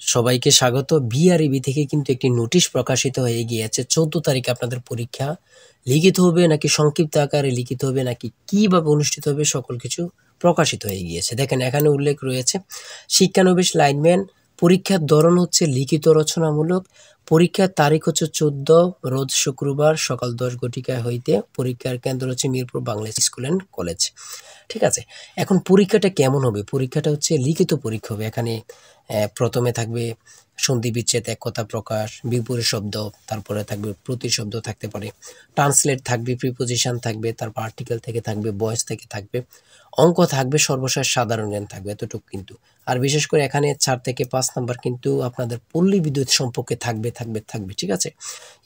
সবাইকে স্বাগত। বিআরইবি থেকে কিন্তু একটি নোটিশ প্রকাশিত হয়ে গিয়েছে। 14 তারিখে আপনাদের পরীক্ষা লিখিত হবে নাকি সংক্ষিপ্ত আকারে লিখিত হবে নাকি কিভাবে অনুষ্ঠিত হবে সকল কিছু প্রকাশিত হয়ে গিয়েছে। দেখেন এখানে উল্লেখ রয়েছে শিক্ষানবিশ লাইনম্যান পরীক্ষার ধরন হচ্ছে লিখিত রচনামূলক। পরীক্ষার তারিখ হচ্ছে 14 রোজ শুক্রবার সকাল 10 ঘটিকায় হইতে। পরীক্ষার কেন্দ্র হচ্ছে Mirpur Bangla school and college. ঠিক আছে, এখন পরীক্ষাটা কেমন হবে? পরীক্ষাটা হচ্ছে লিখিত পরীক্ষা হবে। এখানে প্রথমে থাকবে সন্ধি বিচ্ছেদ, এক কথা প্রকাশ, বিপরীত শব্দ, তারপরে থাকবে প্রতিশব্দ থাকতে পারে, ট্রান্সলেট থাকবে, প্রিপোজিশন থাকবে, তারপর আর্টিকেল থেকে থাকবে, ভয়েস থেকে থাকবে, অঙ্ক থাকবে, সর্বশেষ সাধারণ জ্ঞান থাকবে। এতটুকু কিন্তু। আর বিশেষ করে এখানে 4 থেকে 5 নাম্বার কিন্তু আপনাদের পল্লী বিদ্যুৎ সম্পর্কে থাকবে। ঠিক আছে,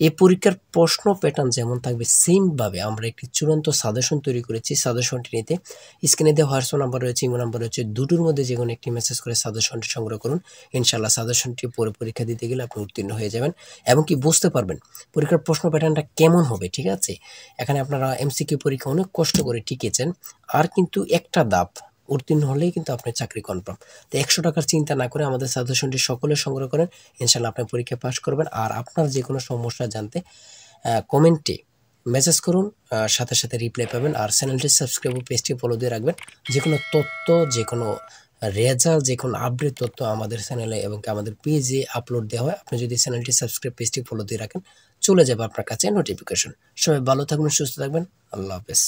এই পরীক্ষার প্রশ্ন প্যাটার্ন যেমন থাকবে সেমভাবে আমরা একটি চূড়ান্ত সাজেশন তৈরি করেছি। সাজেশনটি নিতে স্ক্রিনে দেওয়া হোয়াটসঅ্যাপ নাম্বার রয়েছে, ইমো নাম্বার রয়েছে, দুটোর মধ্যে যে কোনো একটি মেসেজ করে সাজেশনটি সংগ্রহ করুন। ইনশাআল্লাহ সাজেশনটি পরে পরীক্ষা দিতে গেলে আপনি উত্তীর্ণ হয়ে যাবেন এবং কি বুঝতে পারবেন পরীক্ষার প্রশ্ন প্যাটার্নটা কেমন হবে। ঠিক আছে, এখানে আপনারা এমসিকিউ পরীক্ষা অনেক কষ্ট করে টিকেছেন, আর কিন্তু একটা ধাপ উত্তীর্ণ হলেই কিন্তু আপনার চাকরি কনফার্ম। তো 100 টাকার চিন্তা না করে আমাদের সাজেশনটি সকলে সংগ্রহ করেন, ইনশাআল্লাহ আপনি পরীক্ষা পাস করবেন। আর আপনার যে কোনো সমস্যা জানতে কমেন্টে মেসেজ করুন, সাথে সাথে রিপ্লাই পাবেন। আর চ্যানেলটি সাবস্ক্রাইব ও পেজটি ফলো দিয়ে রাখবেন। যে কোনো তথ্য, যে কোনো রেজাল্ট, যে কোনো আপডেট তথ্য আমাদের চ্যানেলে এবং আমাদের পেজে আপলোড দেওয়া হয়। আপনি যদি চ্যানেলটি সাবস্ক্রাইব, পেজটি ফলো দিয়ে রাখেন, চলে যাবে আপনার কাছে নোটিফিকেশন। সবাই ভালো থাকবেন, সুস্থ থাকবেন। আল্লাহ হাফেজ।